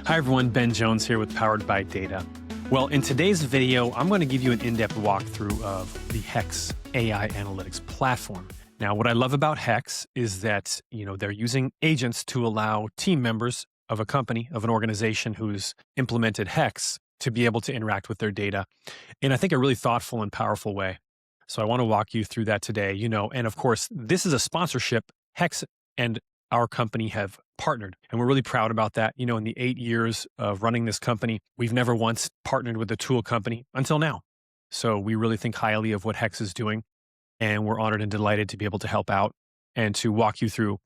Hi everyone, Ben Jones here with Powered by Data. Well, in today's video, I'm going to give you an in-depth walkthrough of the Hex AI analytics platform. Now, what I love about Hex is that, they're using agents to allow team members of a company, of an organization who's implemented Hex to be able to interact with their data in, I think, a really thoughtful and powerful way. So I want to walk you through that today, and of course, this is a sponsorship. Hex and our company have partnered, and we're really proud about that. In the 8 years of running this company, we've never once partnered with a tool company until now. So we really think highly of what Hex is doing, and we're honored and delighted to be able to help out and to walk you through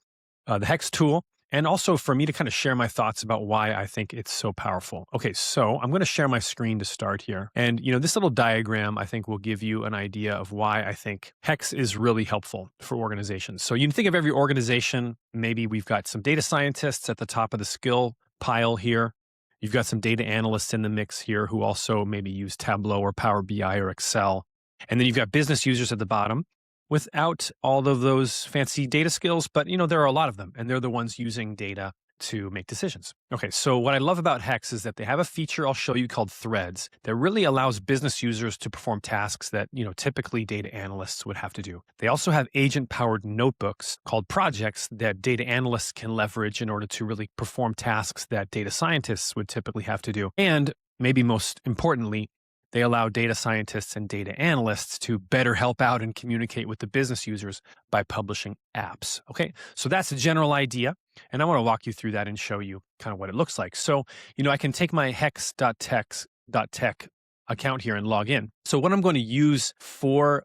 the Hex tool, and also for me to kind of share my thoughts about why I think it's so powerful. Okay, so I'm going to share my screen to start here. And, this little diagram, I think, will give you an idea of why I think Hex is really helpful for organizations. So you can think of every organization, maybe we've got some data scientists at the top of the skill pile here. You've got some data analysts in the mix here who also maybe use Tableau or Power BI or Excel. And then you've got business users at the bottom, without all of those fancy data skills, but there are a lot of them, and they're the ones using data to make decisions. Okay, so what I love about Hex is that they have a feature I'll show you called Threads that really allows business users to perform tasks that, typically data analysts would have to do. They also have agent-powered notebooks called projects that data analysts can leverage in order to really perform tasks that data scientists would typically have to do. And maybe most importantly, they allow data scientists and data analysts to better help out and communicate with the business users by publishing apps. Okay, so that's a general idea, and I want to walk you through that and show you kind of what it looks like. So, I can take my hex.tech account here and log in. So what I'm going to use for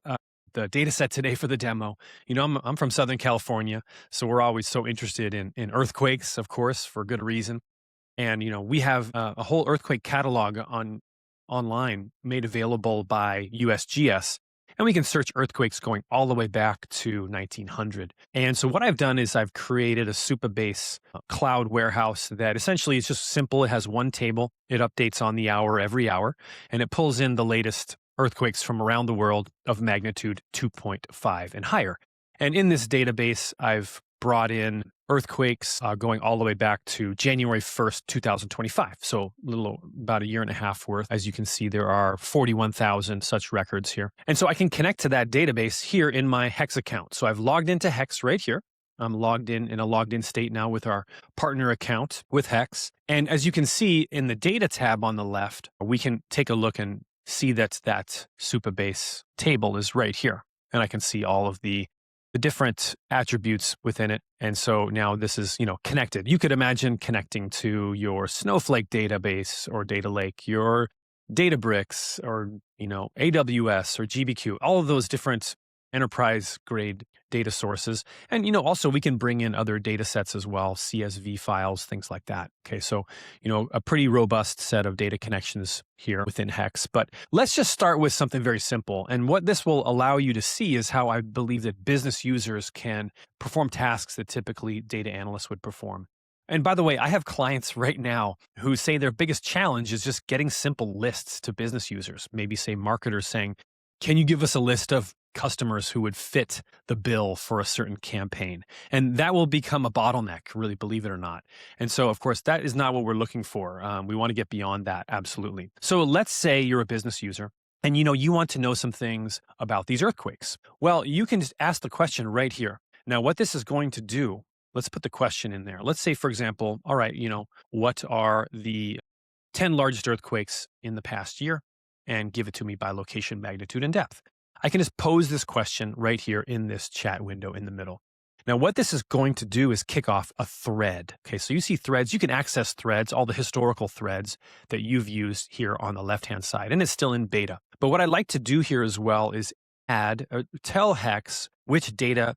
the data set today for the demo, I'm from Southern California, so we're always so interested in earthquakes, of course, for good reason. And, we have a whole earthquake catalog online made available by USGS, and we can search earthquakes going all the way back to 1900. And so what I've done is I've created a Supabase cloud warehouse that essentially is just simple. It has one table. It updates on the hour every hour, and it pulls in the latest earthquakes from around the world of magnitude 2.5 and higher. And in this database, I've brought in earthquakes going all the way back to January 1st, 2025. So about a year and a half worth. As you can see, there are 41,000 such records here. And so I can connect to that database here in my Hex account. So I've logged into Hex right here. I'm logged in a logged in state now with our partner account with Hex. And as you can see in the data tab on the left, we can take a look and see that Supabase table is right here. And I can see all of the different attributes within it. And so now this is, connected. You could imagine connecting to your Snowflake database or data lake, your Databricks or, AWS or GBQ, all of those different enterprise grade data sources. And, also we can bring in other data sets as well, CSV files, things like that. Okay, so, a pretty robust set of data connections here within Hex. But let's just start with something very simple. And what this will allow you to see is how I believe that business users can perform tasks that typically data analysts would perform. And by the way, I have clients right now who say their biggest challenge is just getting simple lists to business users. Maybe say marketers saying, can you give us a list of customers who would fit the bill for a certain campaign? And that will become a bottleneck, really, believe it or not. And so, of course, that is not what we're looking for. We want to get beyond that, absolutely. So let's say you're a business user and you want to know some things about these earthquakes. Well, you can just ask the question right here. Now, what this is going to do, let's put the question in there. Let's say, for example, all right, what are the 10 largest earthquakes in the past year? And give it to me by location, magnitude, and depth. I can just pose this question right here in this chat window in the middle. Now, what this is going to do is kick off a thread. Okay, so you see threads. You can access threads, all the historical threads that you've used here on the left-hand side, and it's still in beta. But what I'd like to do here as well is tell Hex which data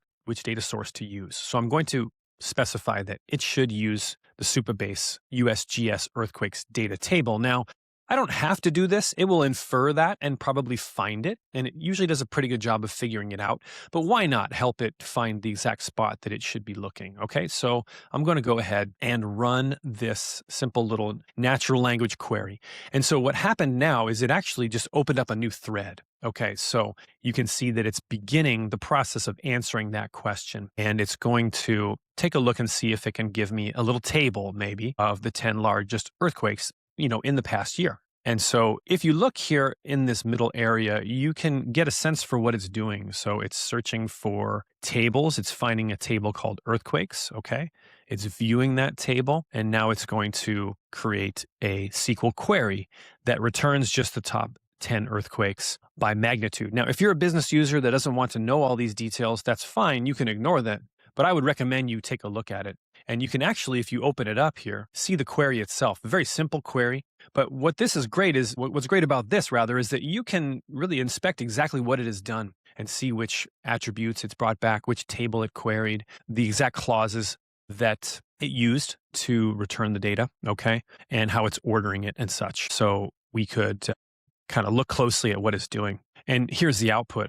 source to use. So I'm going to specify that it should use the Supabase USGS earthquakes data table. Now, I don't have to do this. It will infer that and probably find it. And it usually does a pretty good job of figuring it out. But why not help it find the exact spot that it should be looking? Okay, so I'm going to go ahead and run this simple little natural language query. And so what happened now is it actually just opened up a new thread. Okay, so you can see that it's beginning the process of answering that question. And it's going to take a look and see if it can give me a little table maybe of the 10 largest earthquakes in the past year. And so if you look here in this middle area, you can get a sense for what it's doing. So it's searching for tables. It's finding a table called earthquakes. Okay. It's viewing that table. And now it's going to create a SQL query that returns just the top 10 earthquakes by magnitude. Now, if you're a business user that doesn't want to know all these details, that's fine. You can ignore that. But I would recommend you take a look at it. And you can actually, if you open it up here, see the query itself. A very simple query. But what's great about this rather is that you can really inspect exactly what it has done and see which attributes it's brought back, which table it queried, the exact clauses that it used to return the data, okay, and how it's ordering it and such. So we could kind of look closely at what it's doing. And here's the output.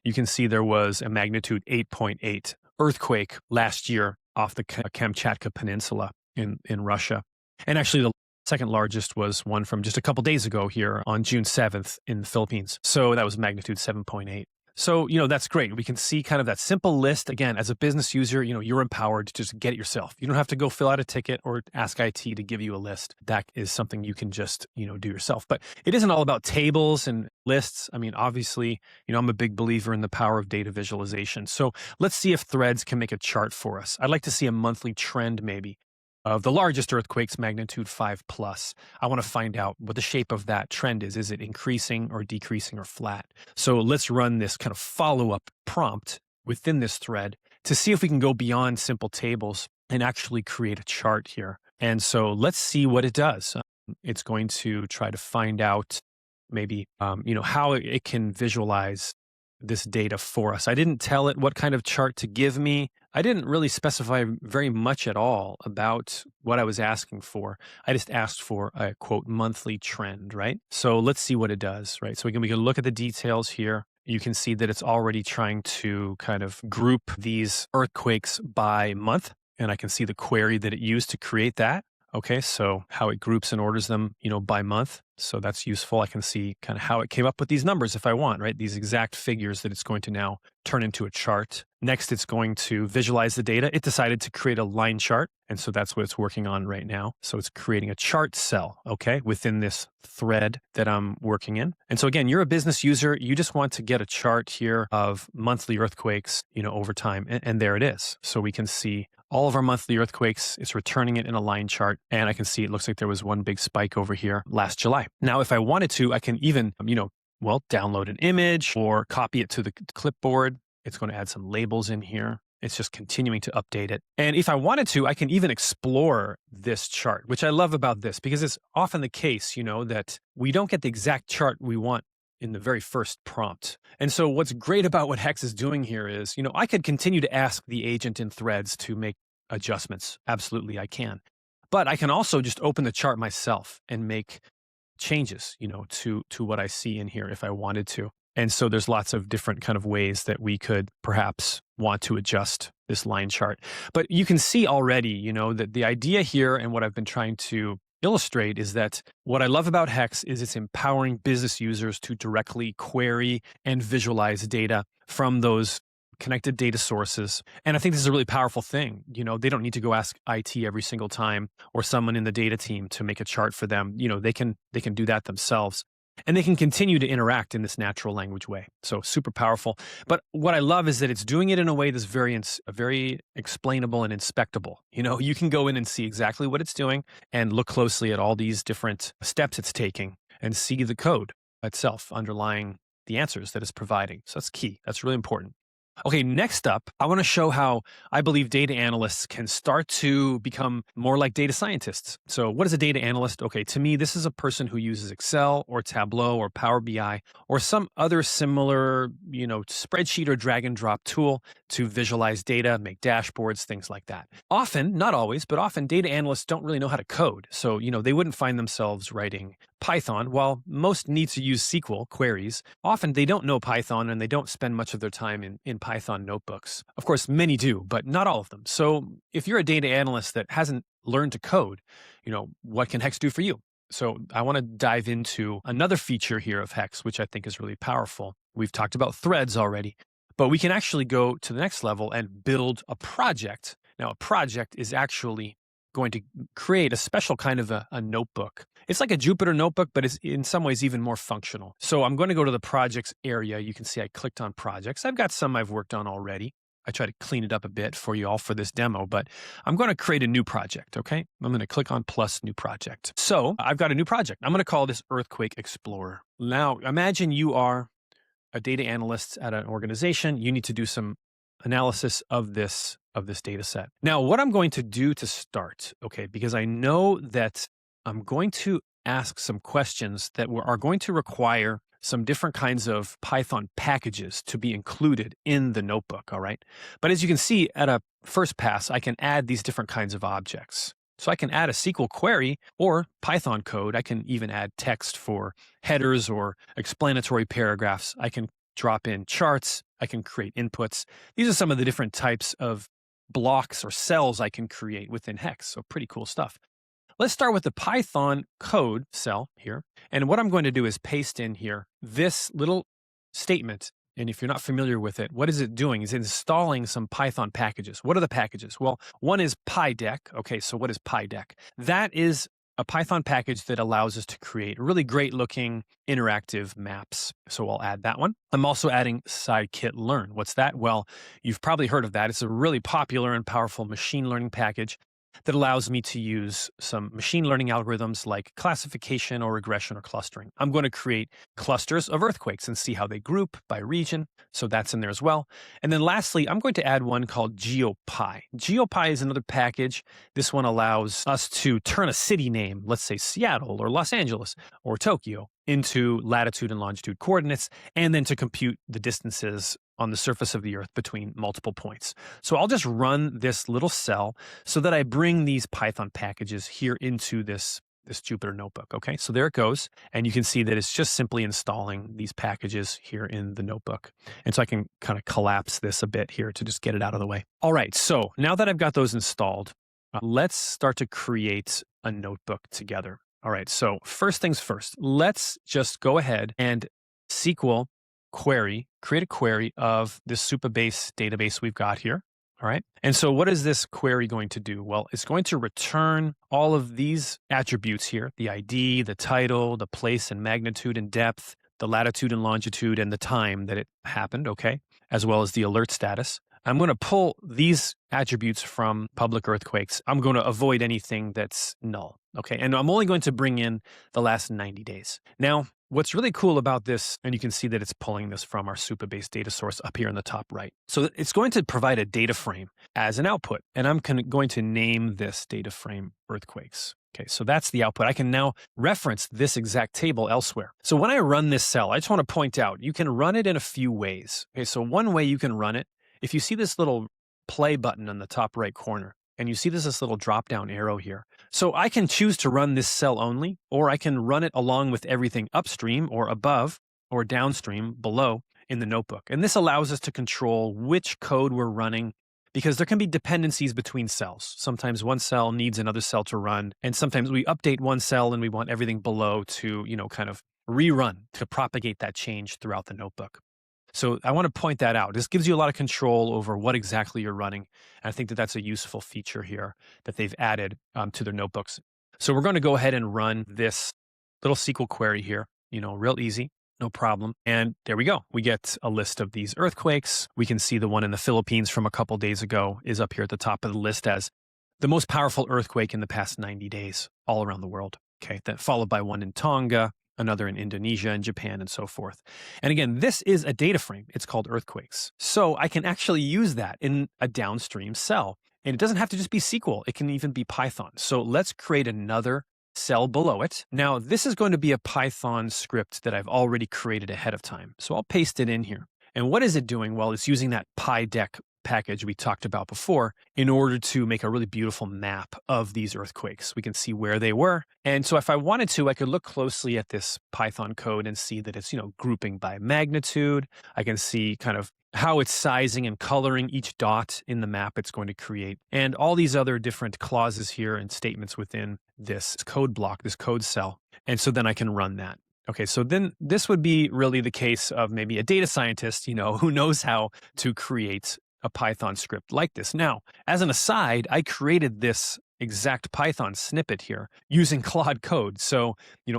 You can see there was a magnitude 8.8 earthquake last year off the Kamchatka Peninsula in Russia. And actually, the second largest was one from just a couple days ago here on June 7th in the Philippines. So that was magnitude 7.8. So, that's great. We can see kind of that simple list. Again, as a business user, you're empowered to just get it yourself. You don't have to go fill out a ticket or ask IT to give you a list. That is something you can just, do yourself. But it isn't all about tables and lists. I mean, obviously, I'm a big believer in the power of data visualization. So let's see if Threads can make a chart for us. I'd like to see a monthly trend maybe of the largest earthquakes, magnitude 5+. I want to find out what the shape of that trend is. Is it increasing or decreasing or flat? So let's run this kind of follow-up prompt within this thread to see if we can go beyond simple tables and actually create a chart here. And so let's see what it does. It's going to try to find out maybe, how it can visualize this data for us. I didn't tell it what kind of chart to give me. I didn't really specify very much at all about what I was asking for. I just asked for a quote monthly trend, right? So let's see what it does, right? So we can look at the details here. You can see that it's already trying to kind of group these earthquakes by month. And I can see the query that it used to create that. Okay, so how it groups and orders them, by month. So that's useful. I can see kind of how it came up with these numbers if I want, right? These exact figures that it's going to now turn into a chart. Next, it's going to visualize the data. It decided to create a line chart. And so that's what it's working on right now. So it's creating a chart cell, okay, within this thread that I'm working in. And so again, you're a business user. You just want to get a chart here of monthly earthquakes, over time. And there it is. So we can see all of our monthly earthquakes. It's returning it in a line chart. And I can see it looks like there was one big spike over here last July. Now, if I wanted to, I can even, download an image or copy it to the clipboard. It's going to add some labels in here. It's just continuing to update it. And if I wanted to, I can even explore this chart, which I love about this because it's often the case, that we don't get the exact chart we want in the very first prompt. And so what's great about what Hex is doing here is, I could continue to ask the agent in Threads to make adjustments. Absolutely, I can. But I can also just open the chart myself and make changes, to what I see in here if I wanted to. And so there's lots of different kind of ways that we could perhaps want to adjust this line chart. But you can see already, that the idea here and what I've been trying to illustrate is that what I love about Hex is it's empowering business users to directly query and visualize data from those connected data sources. And I think this is a really powerful thing. They don't need to go ask IT every single time or someone in the data team to make a chart for them. They can do that themselves. And they can continue to interact in this natural language way. So super powerful. But what I love is that it's doing it in a way that's very explainable and inspectable. You can go in and see exactly what it's doing and look closely at all these different steps it's taking and see the code itself underlying the answers that it's providing. So that's key. That's really important. Okay, next up, I want to show how I believe data analysts can start to become more like data scientists. So what is a data analyst? Okay, to me, this is a person who uses Excel or Tableau or Power BI or some other similar, spreadsheet or drag and drop tool to visualize data, make dashboards, things like that. Often, not always, but often data analysts don't really know how to code. So, they wouldn't find themselves writing Python. While most need to use SQL queries, often they don't know Python and they don't spend much of their time in Python notebooks. Of course, many do, but not all of them. So if you're a data analyst that hasn't learned to code, what can Hex do for you? So I want to dive into another feature here of Hex, which I think is really powerful. We've talked about threads already, but we can actually go to the next level and build a project. Now, a project is actually going to create a special kind of a notebook. It's like a Jupyter notebook, but it's in some ways even more functional. So I'm going to go to the projects area. You can see I clicked on projects. I've got some I've worked on already. I try to clean it up a bit for you all for this demo, but I'm going to create a new project, okay? I'm going to click on plus new project. So I've got a new project. I'm going to call this Earthquake Explorer. Now, imagine you are a data analyst at an organization. You need to do some analysis of this data set. Now, what I'm going to do to start, okay, because I know that I'm going to ask some questions that are going to require some different kinds of Python packages to be included in the notebook, all right? But as you can see at a first pass, I can add these different kinds of objects. So I can add a SQL query or Python code. I can even add text for headers or explanatory paragraphs. I can drop in charts. I can create inputs. These are some of the different types of blocks or cells I can create within Hex. So pretty cool stuff. Let's start with the Python code cell here. And what I'm going to do is paste in here this little statement. And if you're not familiar with it, what is it doing? It's installing some Python packages. What are the packages? Well, one is PyDeck. Okay, so what is PyDeck? That is a Python package that allows us to create really great looking interactive maps. So I'll add that one. I'm also adding scikit-learn. What's that? Well, you've probably heard of that. It's a really popular and powerful machine learning package that allows me to use some machine learning algorithms like classification or regression or clustering. I'm going to create clusters of earthquakes and see how they group by region. So that's in there as well. And then lastly, I'm going to add one called GeoPy. GeoPy is another package. This one allows us to turn a city name, let's say Seattle or Los Angeles or Tokyo, into latitude and longitude coordinates, and then to compute the distances on the surface of the Earth between multiple points. So I'll just run this little cell so that I bring these Python packages here into this Jupyter notebook. Okay, so there it goes. And you can see that it's just simply installing these packages here in the notebook. And so I can kind of collapse this a bit here to just get it out of the way. All right, so now that I've got those installed, let's start to create a notebook together. All right, so first things first, let's just go ahead and SQL query, create a query of this Supabase database we've got here. All right. And so what is this query going to do? Well, it's going to return all of these attributes here, the ID, the title, the place and magnitude and depth, the latitude and longitude, and the time that it happened, okay, as well as the alert status. I'm going to pull these attributes from public earthquakes. I'm going to avoid anything that's null, okay? And I'm only going to bring in the last 90 days. Now, what's really cool about this, and you can see that it's pulling this from our Supabase data source up here in the top right. So it's going to provide a data frame as an output, and I'm going to name this data frame earthquakes. Okay, so that's the output. I can now reference this exact table elsewhere. So when I run this cell, I just want to point out, you can run it in a few ways. Okay, so one way you can run it, if you see this little play button on the top right corner, and you see this little drop-down arrow here. So I can choose to run this cell only, or I can run it along with everything upstream or above or downstream below in the notebook. And this allows us to control which code we're running, because there can be dependencies between cells. Sometimes one cell needs another cell to run, and sometimes we update one cell and we want everything below to, kind of rerun to propagate that change throughout the notebook. So I want to point that out. This gives you a lot of control over what exactly you're running. And I think that that's a useful feature here that they've added to their notebooks. So we're going to go ahead and run this little SQL query here, real easy, no problem. And there we go. We get a list of these earthquakes. We can see the one in the Philippines from a couple days ago is up here at the top of the list as the most powerful earthquake in the past 90 days all around the world. Okay, then followed by one in Tonga, another in Indonesia and Japan and so forth. And again, this is a data frame. It's called earthquakes. So I can actually use that in a downstream cell. And it doesn't have to just be SQL. It can even be Python. So let's create another cell below it. Now, this is going to be a Python script that I've already created ahead of time. So I'll paste it in here. And what is it doing? Well, it's using that PyDeck package we talked about before in order to make a really beautiful map of these earthquakes. We can see where they were. And so if I wanted to, I could look closely at this Python code and see that it's, grouping by magnitude. I can see kind of how it's sizing and coloring each dot in the map it's going to create, and all these other different clauses here and statements within this code block, this code cell. And so then I can run that. Okay, so then this would be really the case of maybe a data scientist, who knows how to create a Python script like this. Now, as an aside, I created this exact Python snippet here using Claude Code. So,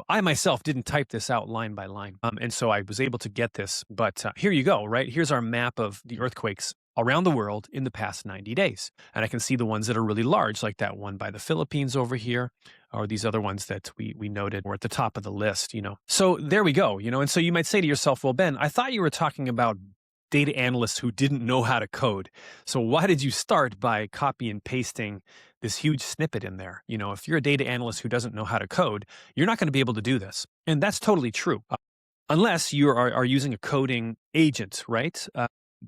I myself didn't type this out line by line. And so I was able to get this. But here you go, right? Here's our map of the earthquakes around the world in the past 90 days. And I can see the ones that are really large, like that one by the Philippines over here, or these other ones that we noted were at the top of the list, So there we go, and so you might say to yourself, well, Ben, I thought you were talking about data analysts who didn't know how to code. So why did you start by copy and pasting this huge snippet in there? If you're a data analyst who doesn't know how to code, you're not going to be able to do this. And that's totally true. Unless you are using a coding agent, right?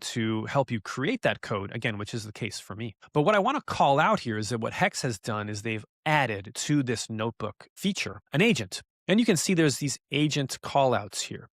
To help you create that code, again, which is the case for me. But what I want to call out here is that what Hex has done is they've added to this notebook feature an agent. And you can see there's these agent callouts here.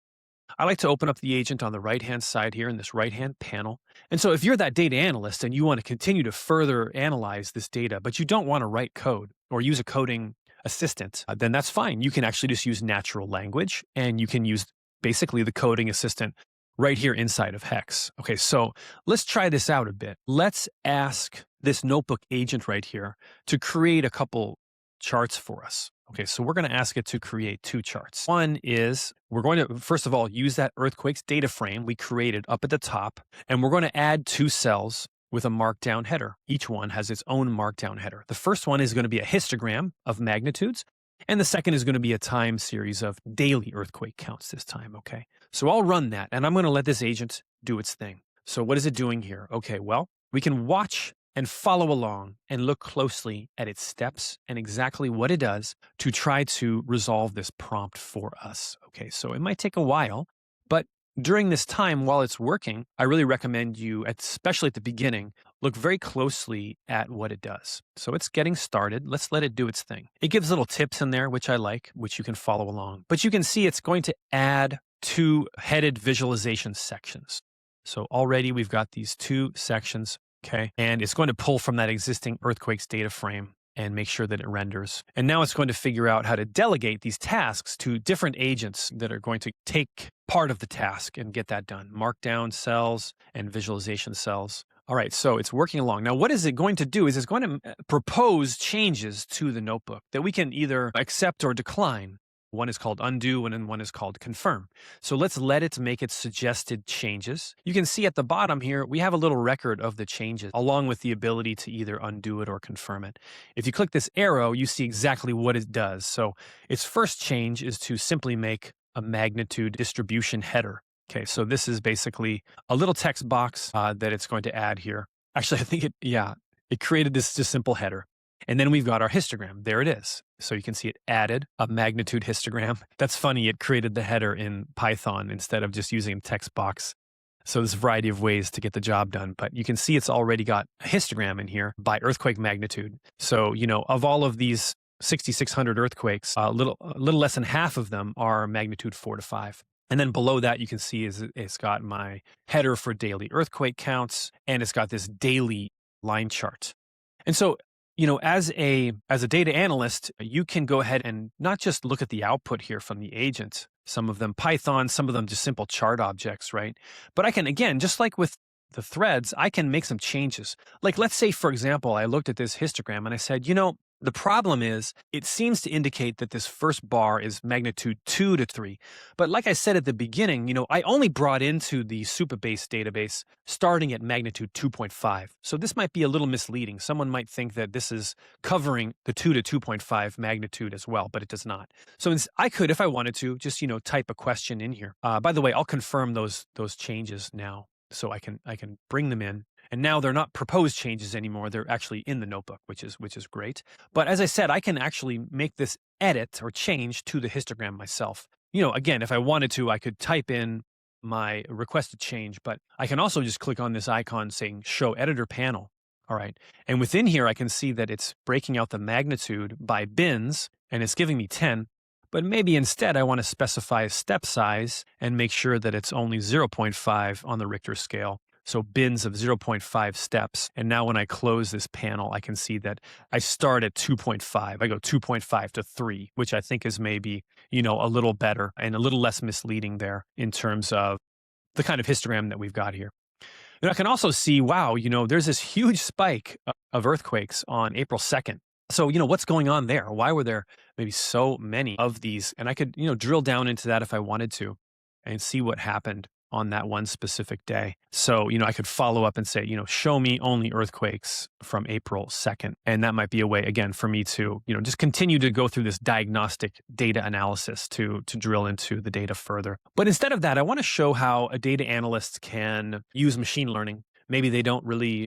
I like to open up the agent on the right-hand side here in this right-hand panel. And so if you're that data analyst and you want to continue to further analyze this data, but you don't want to write code or use a coding assistant, then that's fine. You can actually just use natural language, and you can use basically the coding assistant right here inside of Hex. Okay, so let's try this out a bit. Let's ask this notebook agent right here to create a couple charts for us. Okay, so we're going to ask it to create two charts. One is we're going to, first of all, use that earthquakes data frame we created up at the top, and we're going to add two cells with a markdown header. Each one has its own markdown header. The first one is going to be a histogram of magnitudes, and the second is going to be a time series of daily earthquake counts this time, okay? So I'll run that, and I'm going to let this agent do its thing. So what is it doing here? Okay, well, we can watch and follow along and look closely at its steps and exactly what it does to try to resolve this prompt for us. Okay, so it might take a while, but during this time while it's working, I really recommend you, especially at the beginning, look very closely at what it does. So it's getting started. Let's let it do its thing. It gives little tips in there, which I like, which you can follow along. But you can see it's going to add two headed visualization sections. So already we've got these two sections. Okay, and it's going to pull from that existing earthquakes data frame and make sure that it renders. And now it's going to figure out how to delegate these tasks to different agents that are going to take part of the task and get that done. Markdown cells and visualization cells. All right, so it's working along. Now, what is it going to do is it's going to propose changes to the notebook that we can either accept or decline. One is called undo and then one is called confirm. So let's let it make its suggested changes. You can see at the bottom here, we have a little record of the changes along with the ability to either undo it or confirm it. If you click this arrow, you see exactly what it does. So its first change is to simply make a magnitude distribution header. Okay, so this is basically a little text box that it's going to add here. Actually, I think it created this just simple header. And then we've got our histogram. There it is. So you can see it added a magnitude histogram. That's funny. It created the header in Python instead of just using a text box. So there's a variety of ways to get the job done. But you can see it's already got a histogram in here by earthquake magnitude. So, of all of these 6,600 earthquakes, a little less than half of them are magnitude 4 to 5. And then below that, you can see it's got my header for daily earthquake counts, and it's got this daily line chart. And so, as a data analyst, you can go ahead and not just look at the output here from the agent, some of them Python, some of them just simple chart objects, right? But I can, again, just like with the threads, I can make some changes. Like, let's say, for example, I looked at this histogram and I said, the problem is it seems to indicate that this first bar is magnitude 2 to 3. But like I said at the beginning, I only brought into the Supabase database starting at magnitude 2.5. So this might be a little misleading. Someone might think that this is covering the 2 to 2.5 magnitude as well, but it does not. So I could, if I wanted to, just, type a question in here. By the way, I'll confirm those changes now. So I can bring them in. And now they're not proposed changes anymore. They're actually in the notebook, which is great. But as I said, I can actually make this edit or change to the histogram myself. Again, if I wanted to, I could type in my requested change, but I can also just click on this icon saying show editor panel. All right. And within here, I can see that it's breaking out the magnitude by bins and it's giving me 10. But maybe instead I want to specify a step size and make sure that it's only 0.5 on the Richter scale. So bins of 0.5 steps. And now when I close this panel, I can see that I start at 2.5. I go 2.5 to 3, which I think is maybe, a little better and a little less misleading there in terms of the kind of histogram that we've got here. And I can also see, wow, there's this huge spike of earthquakes on April 2nd. So, what's going on there? Why were there maybe so many of these? And I could, drill down into that if I wanted to and see what happened on that one specific day. So, I could follow up and say, show me only earthquakes from April 2nd. And that might be a way, again, for me to, just continue to go through this diagnostic data analysis to drill into the data further. But instead of that, I want to show how a data analyst can use machine learning. Maybe they don't really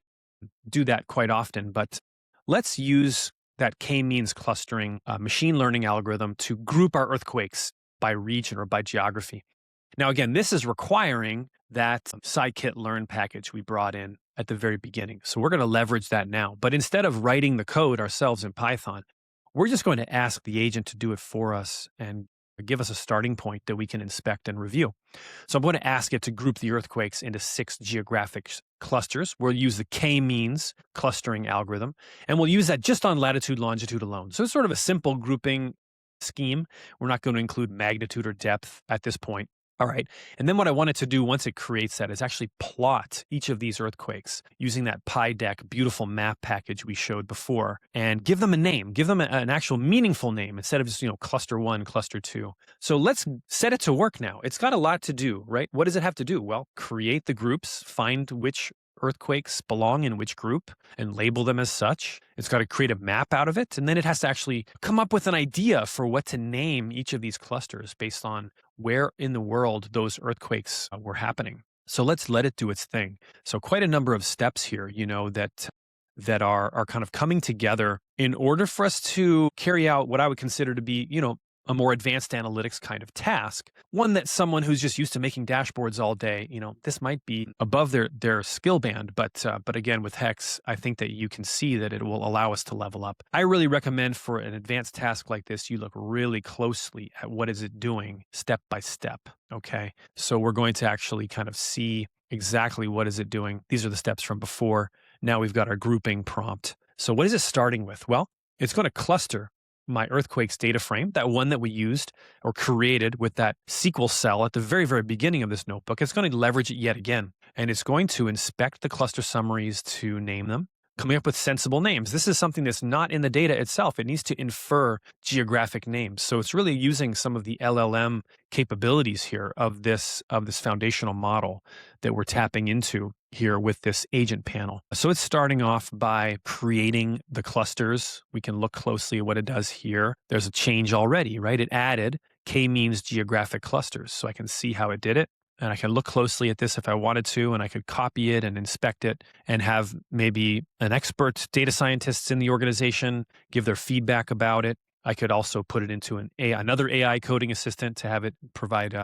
do that quite often, but let's use that k-means clustering machine learning algorithm to group our earthquakes by region or by geography. Now, again, this is requiring that scikit-learn package we brought in at the very beginning. So we're going to leverage that now. But instead of writing the code ourselves in Python, we're just going to ask the agent to do it for us and give us a starting point that we can inspect and review. So I'm going to ask it to group the earthquakes into 6 geographic clusters. We'll use the k-means clustering algorithm, and we'll use that just on latitude, longitude alone. So it's sort of a simple grouping scheme. We're not going to include magnitude or depth at this point. All right. And then what I wanted to do once it creates that is actually plot each of these earthquakes using that PyDeck beautiful map package we showed before and give them a name, give them an actual meaningful name instead of just, cluster 1, cluster 2. So let's set it to work now. It's got a lot to do, right? What does it have to do? Well, create the groups, find which earthquakes belong in which group and label them as such. It's got to create a map out of it. And then it has to actually come up with an idea for what to name each of these clusters based on where in the world those earthquakes were happening. So let's let it do its thing. So quite a number of steps here, that are kind of coming together in order for us to carry out what I would consider to be, a more advanced analytics kind of task, one that someone who's just used to making dashboards all day, this might be above their skill band. But again, with Hex, I think that you can see that it will allow us to level up. I really recommend for an advanced task like this, you look really closely at what is it doing step by step. Okay, so we're going to actually kind of see exactly what is it doing. These are the steps from before. Now we've got our grouping prompt. So what is it starting with? Well, it's going to cluster my earthquakes data frame, that one that we used or created with that SQL cell at the very, very beginning of this notebook. It's going to leverage it yet again, and it's going to inspect the cluster summaries to name them, coming up with sensible names. This is something that's not in the data itself. It needs to infer geographic names. So it's really using some of the LLM capabilities here of this foundational model that we're tapping into here with this agent panel. So it's starting off by creating the clusters. We can look closely at what it does here. There's a change already, right? It added k-means geographic clusters. So I can see how it did it. And I can look closely at this if I wanted to, and I could copy it and inspect it and have maybe an expert data scientists in the organization give their feedback about it. I could also put it into another AI coding assistant to have it provide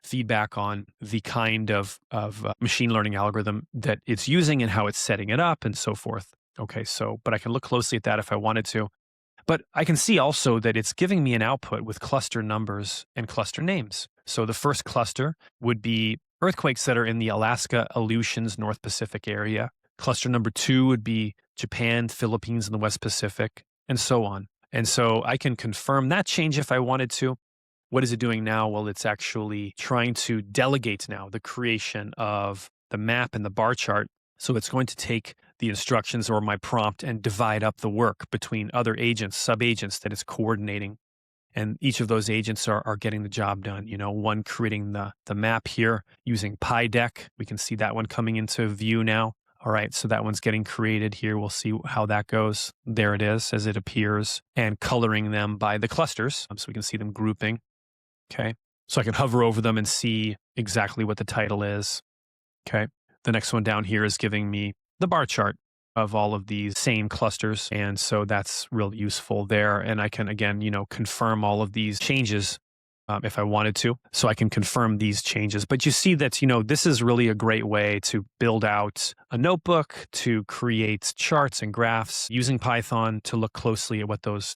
feedback on the kind of machine learning algorithm that it's using and how it's setting it up and so forth. Okay, but I can look closely at that if I wanted to. But I can see also that it's giving me an output with cluster numbers and cluster names. So the first cluster would be earthquakes that are in the Alaska, Aleutians, North Pacific area. Cluster number 2 would be Japan, Philippines, and the West Pacific, and so on. And so I can confirm that change if I wanted to. What is it doing now? Well, it's actually trying to delegate now the creation of the map and the bar chart. So it's going to take the instructions or my prompt and divide up the work between other agents, sub-agents that it's coordinating. And each of those agents are getting the job done. One creating the map here using PyDeck. We can see that one coming into view now. All right, so that one's getting created here. We'll see how that goes. There it is as it appears, and coloring them by the clusters so we can see them grouping. Okay, so I can hover over them and see exactly what the title is. Okay, the next one down here is giving me the bar chart of all of these same clusters. And so that's real useful there. And I can, again, confirm all of these changes if I wanted to, so I can confirm these changes. But you see that, this is really a great way to build out a notebook, to create charts and graphs using Python to look closely at what those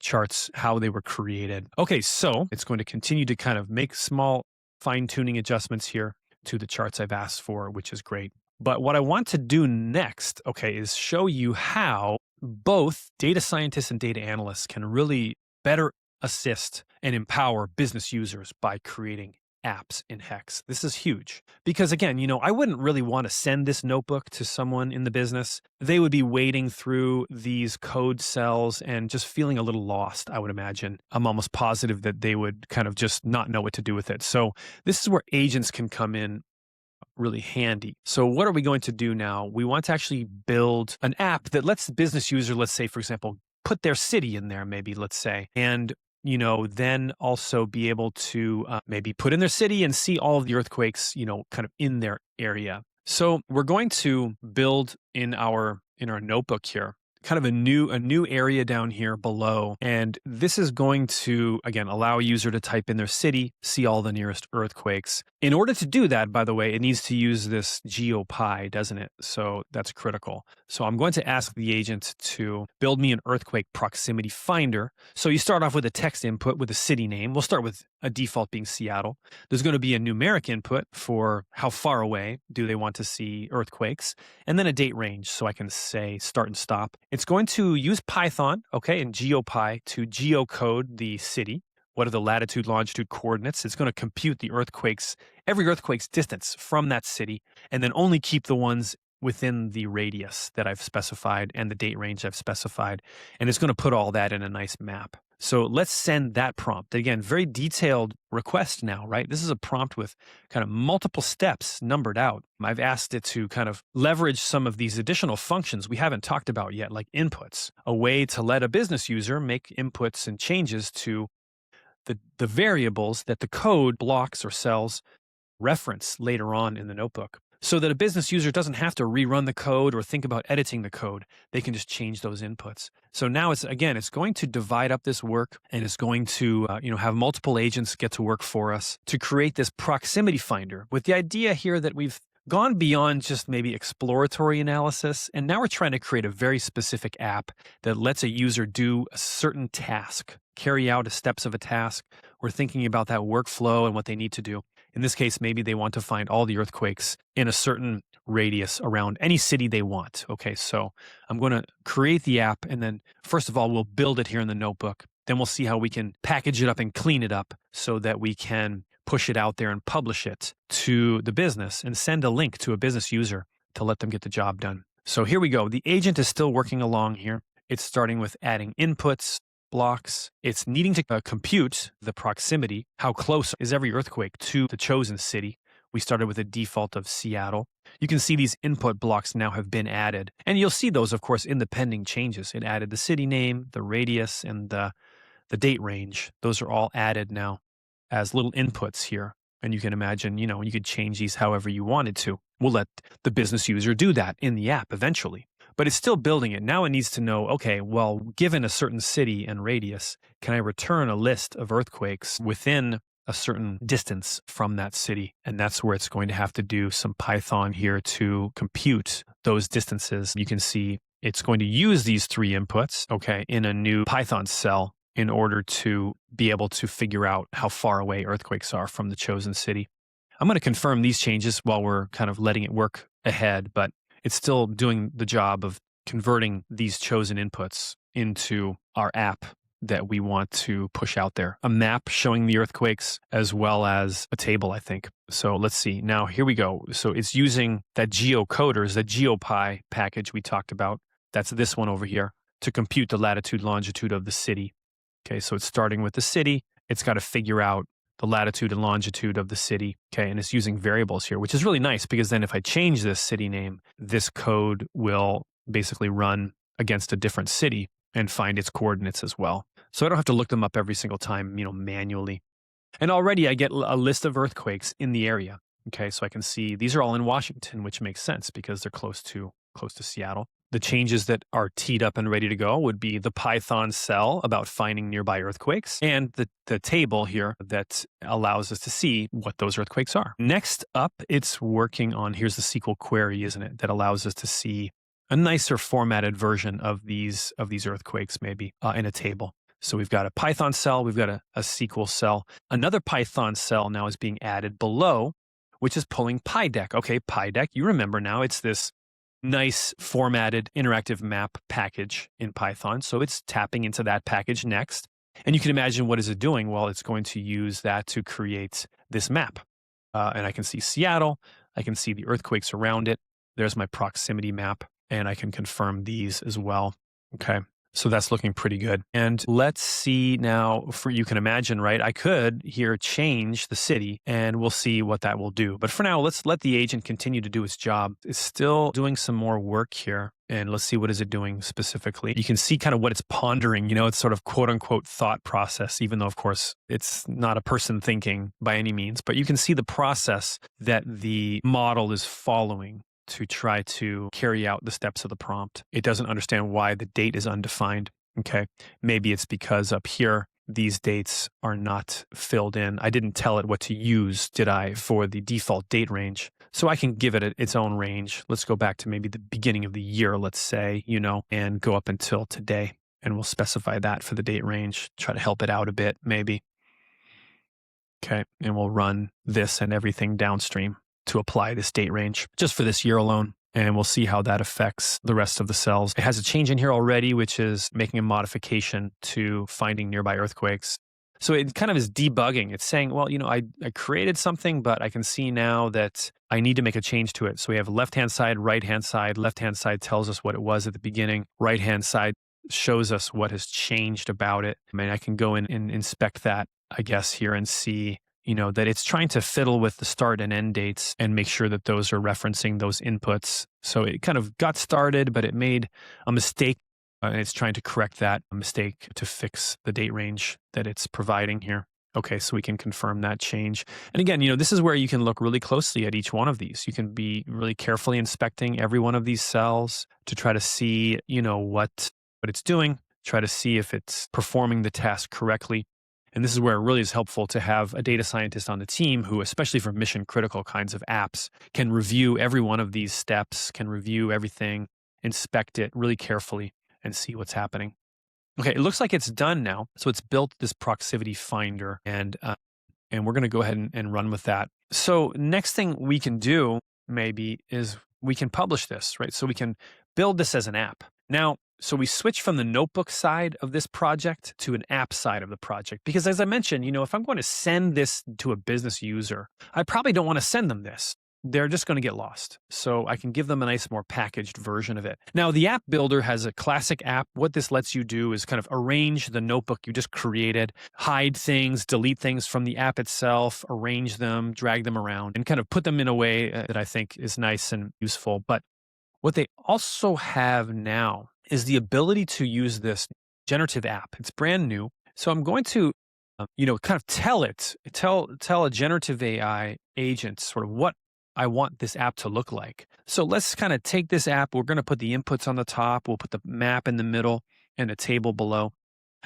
charts, how they were created. Okay, so it's going to continue to kind of make small fine-tuning adjustments here to the charts I've asked for, which is great. But what I want to do next, okay, is show you how both data scientists and data analysts can really better assist and empower business users by creating apps in Hex. This is huge because, again, I wouldn't really want to send this notebook to someone in the business. They would be wading through these code cells and just feeling a little lost, I would imagine. I'm almost positive that they would kind of just not know what to do with it. So this is where agents can come in really handy. So what are we going to do now? We want to actually build an app that lets the business user, let's say, for example, put their city in there, maybe, let's say, and then also be able to maybe put in their city and see all of the earthquakes, kind of in their area. So we're going to build in our notebook here, kind of a new area down here below. And this is going to, again, allow a user to type in their city, see all the nearest earthquakes. In order to do that, by the way, it needs to use this GeoPy, doesn't it? So that's critical. So I'm going to ask the agent to build me an earthquake proximity finder. So you start off with a text input with a city name. We'll start with a default being Seattle. There's going to be a numeric input for how far away do they want to see earthquakes, and then a date range. So I can say start and stop. It's going to use Python, okay, and GeoPy to geocode the city. What are the latitude, longitude coordinates? It's going to compute the earthquakes, every earthquake's distance from that city, and then only keep the ones within the radius that I've specified and the date range I've specified. And it's going to put all that in a nice map. So let's send that prompt. Again, very detailed request now, right? This is a prompt with kind of multiple steps numbered out. I've asked it to kind of leverage some of these additional functions we haven't talked about yet, like inputs, a way to let a business user make inputs and changes to the variables that the code blocks or cells reference later on in the notebook, so that a business user doesn't have to rerun the code or think about editing the code. They can just change those inputs. So now it's going to divide up this work, and it's going to have multiple agents get to work for us to create this proximity finder, with the idea here that we've gone beyond just maybe exploratory analysis, and now we're trying to create a very specific app that lets a user do a certain task, carry out the steps of a task. We're thinking about that workflow and what they need to do. In this case, maybe they want to find all the earthquakes in a certain radius around any city they want. Okay, so I'm going to create the app, and then first of all, we'll build it here in the notebook. Then we'll see how we can package it up and clean it up so that we can push it out there and publish it to the business and send a link to a business user to let them get the job done. So here we go. The agent is still working along here. It's starting with adding inputs, blocks. It's needing to compute the proximity. How close is every earthquake to the chosen city? We started with a default of Seattle. You can see these input blocks now have been added. And you'll see those, of course, in the pending changes. It added the city name, the radius, and the date range. Those are all added now as little inputs here. And you can imagine, you could change these however you wanted to. We'll let the business user do that in the app eventually. But it's still building it. Now it needs to know, okay, well, given a certain city and radius, can I return a list of earthquakes within a certain distance from that city? And that's where it's going to have to do some Python here to compute those distances. You can see it's going to use these three inputs, okay, in a new Python cell in order to be able to figure out how far away earthquakes are from the chosen city. I'm going to confirm these changes while we're kind of letting it work ahead, but it's still doing the job of converting these chosen inputs into our app that we want to push out there. A map showing the earthquakes as well as a table, I think. So let's see. Now, here we go. So it's using that geocoders, the GeoPy package we talked about. That's this one over here, to compute the latitude, longitude of the city. Okay, so it's starting with the city. It's got to figure out the latitude and longitude of the city. Okay, and it's using variables here, which is really nice because then if I change this city name, this code will basically run against a different city and find its coordinates as well. So I don't have to look them up every single time, manually. And already I get a list of earthquakes in the area. Okay, so I can see these are all in Washington, which makes sense because they're close to Seattle. The changes that are teed up and ready to go would be the Python cell about finding nearby earthquakes and the table here that allows us to see what those earthquakes are. Next up, it's working on, here's the SQL query, isn't it, that allows us to see a nicer formatted version of these earthquakes maybe in a table. So we've got a Python cell, we've got a SQL cell. Another Python cell now is being added below, which is pulling PyDeck. Okay, PyDeck, you remember now, it's this nice formatted interactive map package in Python. So it's tapping into that package next. And you can imagine, what is it doing? Well, it's going to use that to create this map. And I can see Seattle. I can see the earthquakes around it. There's my proximity map. And I can confirm these as well. Okay. So that's looking pretty good. And let's see now, you can imagine, right? I could here change the city and we'll see what that will do. But for now, let's let the agent continue to do its job. It's still doing some more work here. And let's see, what is it doing specifically? You can see kind of what it's pondering, it's sort of quote unquote thought process, even though of course it's not a person thinking by any means, but you can see the process that the model is following to try to carry out the steps of the prompt. It doesn't understand why the date is undefined. Okay. Maybe it's because up here, these dates are not filled in. I didn't tell it what to use, did I, for the default date range? So I can give it its own range. Let's go back to maybe the beginning of the year, let's say, and go up until today. And we'll specify that for the date range, try to help it out a bit, maybe. Okay. And we'll run this and everything downstream to apply this date range just for this year alone. And we'll see how that affects the rest of the cells. It has a change in here already, which is making a modification to finding nearby earthquakes. So it kind of is debugging. It's saying, well, I created something, but I can see now that I need to make a change to it. So we have left-hand side, right-hand side. Left-hand side tells us what it was at the beginning. Right-hand side shows us what has changed about it. I mean, I can go in and inspect that, I guess, here and see that it's trying to fiddle with the start and end dates and make sure that those are referencing those inputs. So it kind of got started, but it made a mistake, and it's trying to correct that mistake to fix the date range that it's providing here. Okay, so we can confirm that change. And again, this is where you can look really closely at each one of these. You can be really carefully inspecting every one of these cells to try to see, what it's doing, try to see if it's performing the task correctly. And this is where it really is helpful to have a data scientist on the team who, especially for mission critical kinds of apps, can review every one of these steps, can review everything, inspect it really carefully and see what's happening. Okay, it looks like it's done now. So it's built this proximity finder and we're going to go ahead and run with that. So next thing we can do maybe is we can publish this, right? So we can build this as an app. Now, so we switch from the notebook side of this project to an app side of the project. Because as I mentioned, if I'm going to send this to a business user, I probably don't want to send them this. They're just going to get lost. So I can give them a nice, more packaged version of it. Now, the app builder has a classic app. What this lets you do is kind of arrange the notebook you just created, hide things, delete things from the app itself, arrange them, drag them around, and kind of put them in a way that I think is nice and useful. But what they also have now is the ability to use this generative app. It's brand new. So I'm going to, kind of tell a generative AI agent sort of what I want this app to look like. So let's kind of take this app. We're going to put the inputs on the top. We'll put the map in the middle and a table below.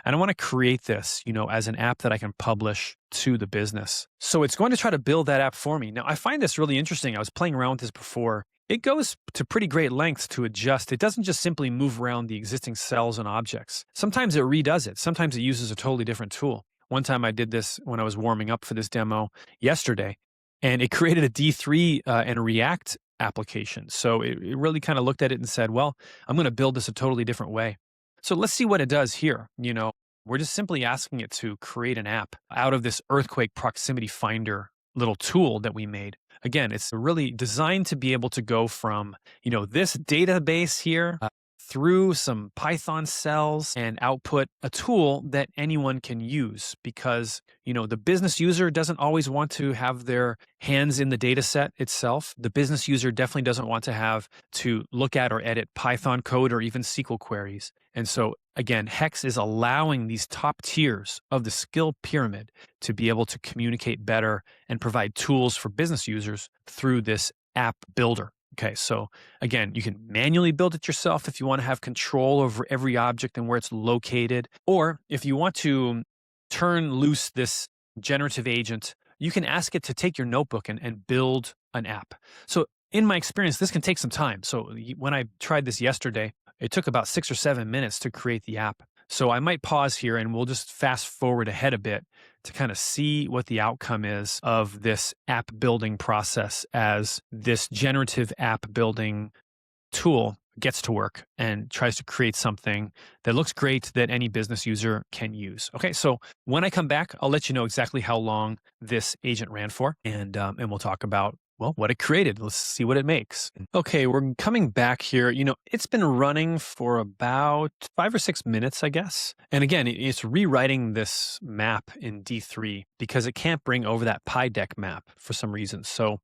And I want to create this, as an app that I can publish to the business. So it's going to try to build that app for me. Now, I find this really interesting. I was playing around with this before. It goes to pretty great lengths to adjust. It doesn't just simply move around the existing cells and objects. Sometimes it redoes it. Sometimes it uses a totally different tool. One time I did this when I was warming up for this demo yesterday, and it created a D3 and React application. So it really kind of looked at it and said, well, I'm going to build this a totally different way. So let's see what it does here. We're just simply asking it to create an app out of this earthquake proximity finder little tool that we made. Again, it's really designed to be able to go from, this database here through some Python cells and output a tool that anyone can use because, the business user doesn't always want to have their hands in the data set itself. The business user definitely doesn't want to have to look at or edit Python code or even SQL queries. And so again, Hex is allowing these top tiers of the skill pyramid to be able to communicate better and provide tools for business users through this app builder. Okay, so again, you can manually build it yourself if you want to have control over every object and where it's located. Or if you want to turn loose this generative agent, you can ask it to take your notebook and build an app. So in my experience, this can take some time. So when I tried this yesterday, it took about 6 or 7 minutes to create the app. So I might pause here and we'll just fast forward ahead a bit to kind of see what the outcome is of this app building process as this generative app building tool gets to work and tries to create something that looks great that any business user can use. Okay, so when I come back, I'll let you know exactly how long this agent ran for, and we'll talk about what it created. Let's see what it makes. Okay, we're coming back here. It's been running for about 5 or 6 minutes, I guess. And again, it's rewriting this map in D3 because it can't bring over that PyDeck map for some reason. So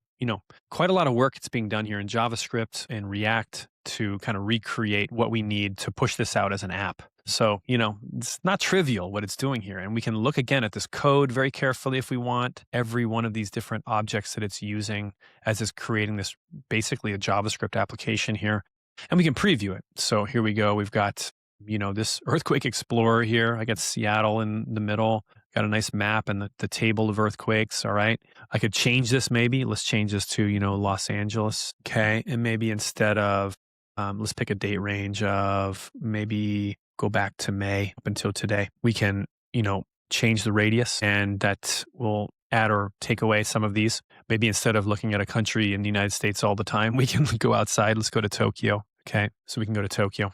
quite a lot of work it's being done here in JavaScript and React to kind of recreate what we need to push this out as an app. So, it's not trivial what it's doing here. And we can look again at this code very carefully if we want, every one of these different objects that it's using as it's creating this basically a JavaScript application here. And we can preview it. So here we go. We've got, this Earthquake Explorer here. I got Seattle in the middle. Got a nice map and the table of earthquakes. All right. I could change this maybe. Let's change this to, Los Angeles. Okay. And maybe instead of, let's pick a date range of maybe go back to May up until today. We can, change the radius and that will add or take away some of these. Maybe instead of looking at a country in the United States all the time, we can go outside. Let's go to Tokyo. Okay. So we can go to Tokyo.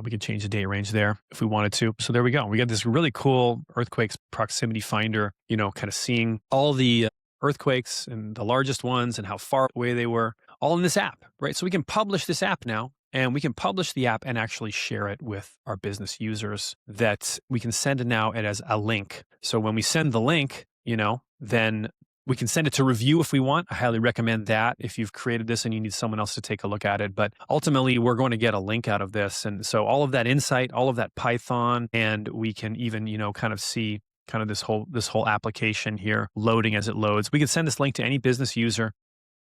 We could change the date range there if we wanted to. So there we go. We got this really cool earthquakes proximity finder, kind of seeing all the earthquakes and the largest ones and how far away they were, all in this app, right? So we can publish this app now, and we can publish the app and actually share it with our business users that we can send it now as a link. So when we send the link, then we can send it to review if we want. I highly recommend that if you've created this and you need someone else to take a look at it. But ultimately, we're going to get a link out of this. And so all of that insight, all of that Python, and we can even, kind of see kind of this whole application here loading as it loads. We can send this link to any business user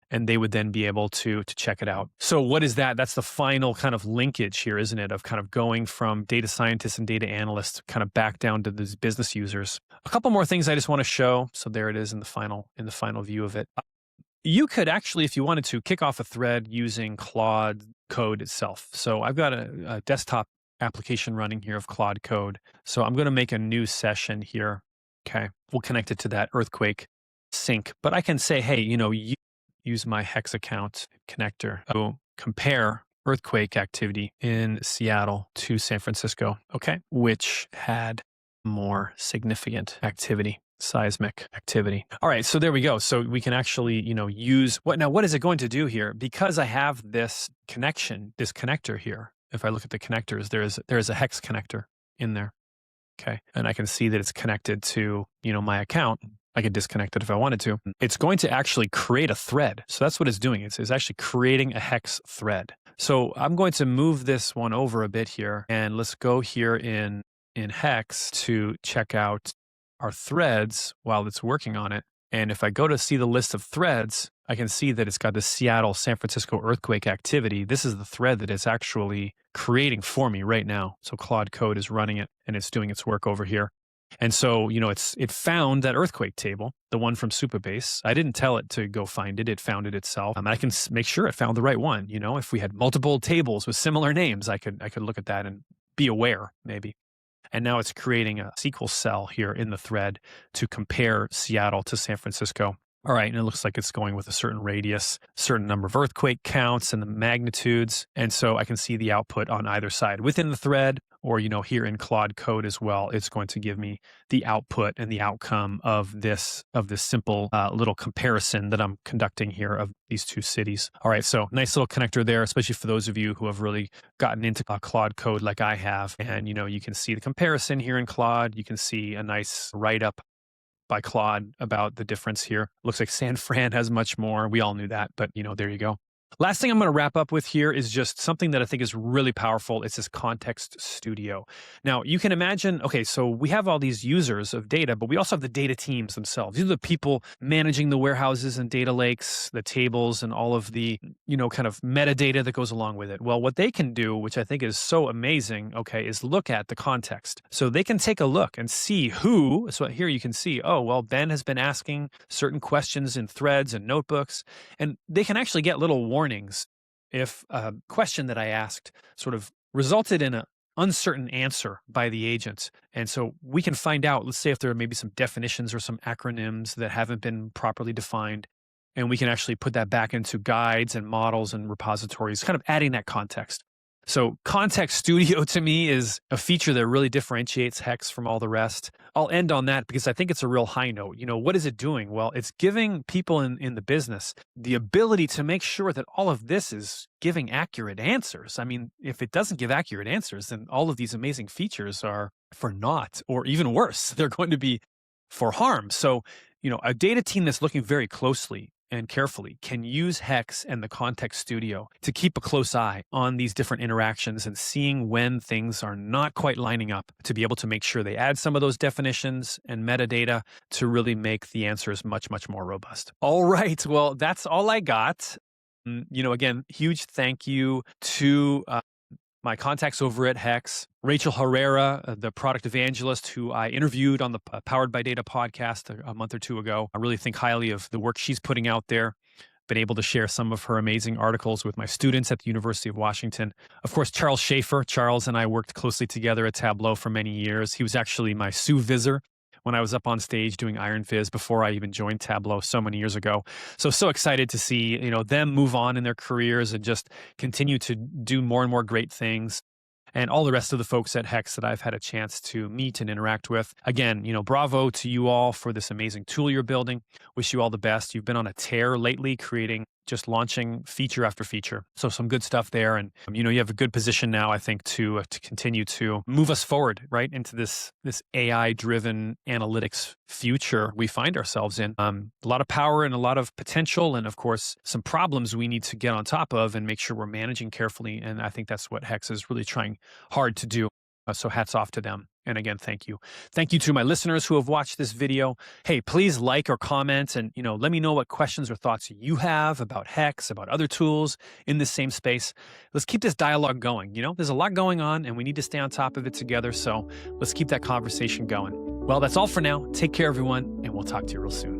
and they would then be able to check it out. So what is that? That's the final kind of linkage here, isn't it? Of kind of going from data scientists and data analysts kind of back down to these business users. A couple more things I just want to show. So there it is in the final view of it. You could actually, if you wanted to, kick off a thread using Claude Code itself. So I've got a desktop application running here of Claude Code. So I'm going to make a new session here. Okay. We'll connect it to that earthquake sync. But I can say, hey, you use my Hex account connector to compare earthquake activity in Seattle to San Francisco, okay, which had more significant activity, seismic activity. All right, so there we go. So we can actually, use what is it going to do here? Because I have this connection, this connector here. If I look at the connectors, there is a Hex connector in there, okay, and I can see that it's connected to, my account. I could disconnect it if I wanted to. It's going to actually create a thread. So that's what it's doing. It's actually creating a Hex thread. So I'm going to move this one over a bit here, and let's go here in Hex to check out our threads while it's working on it. And if I go to see the list of threads, I can see that it's got the Seattle, San Francisco earthquake activity. This is the thread that it's actually creating for me right now. So Claude Code is running it, and it's doing its work over here. And so, it found that earthquake table, the one from Supabase. I didn't tell it to go find it. It found it itself. I can make sure it found the right one. If we had multiple tables with similar names, I could look at that and be aware maybe. And now it's creating a SQL cell here in the thread to compare Seattle to San Francisco. All right, and it looks like it's going with a certain radius, certain number of earthquake counts and the magnitudes. And so I can see the output on either side within the thread, or, here in Claude Code as well. It's going to give me the output and the outcome of this simple little comparison that I'm conducting here of these two cities. All right, so nice little connector there, especially for those of you who have really gotten into Claude Code like I have. And, you can see the comparison here in Claude. You can see a nice write-up by Claude about the difference here. Looks like San Fran has much more. We all knew that, but there you go. Last thing I'm going to wrap up with here is just something that I think is really powerful. It's this context studio. Now, you can imagine, okay, so we have all these users of data, but we also have the data teams themselves. These are the people managing the warehouses and data lakes, the tables, and all of the, kind of metadata that goes along with it. Well, what they can do, which I think is so amazing, okay, is look at the context. So they can take a look and see who, so here you can see, oh, well, Ben has been asking certain questions in threads and notebooks, and they can actually get little warnings if a question that I asked sort of resulted in an uncertain answer by the agent. And so we can find out, let's say if there are maybe some definitions or some acronyms that haven't been properly defined, and we can actually put that back into guides and models and repositories, kind of adding that context. So Context Studio to me is a feature that really differentiates Hex from all the rest. I'll end on that because I think it's a real high note. What is it doing? Well, it's giving people in the business the ability to make sure that all of this is giving accurate answers. I mean, if it doesn't give accurate answers, then all of these amazing features are for naught, or even worse, they're going to be for harm. So, a data team that's looking very closely and carefully can use Hex and the Context Studio to keep a close eye on these different interactions and seeing when things are not quite lining up, to be able to make sure they add some of those definitions and metadata to really make the answers much, much more robust. All right. Well, that's all I got. Again, huge thank you to my contacts over at Hex, Rachel Herrera, the product evangelist who I interviewed on the Powered by Data podcast a month or two ago. I really think highly of the work she's putting out there. Been able to share some of her amazing articles with my students at the University of Washington. Of course, Charles Schaefer. Charles and I worked closely together at Tableau for many years. He was actually my supervisor when I was up on stage doing Iron Viz before I even joined Tableau so many years ago. So excited to see, them move on in their careers and just continue to do more and more great things. And all the rest of the folks at Hex that I've had a chance to meet and interact with. Again, bravo to you all for this amazing tool you're building. Wish you all the best. You've been on a tear lately, just launching feature after feature. So some good stuff there. And, you have a good position now, I think, to continue to move us forward, right, into this AI-driven analytics future we find ourselves in. A lot of power and a lot of potential, and of course, some problems we need to get on top of and make sure we're managing carefully. And I think that's what Hex is really trying hard to do. So hats off to them. And again, thank you. Thank you to my listeners who have watched this video. Hey, please like or comment and, let me know what questions or thoughts you have about Hex, about other tools in this same space. Let's keep this dialogue going. There's a lot going on and we need to stay on top of it together. So let's keep that conversation going. Well, that's all for now. Take care, everyone, and we'll talk to you real soon.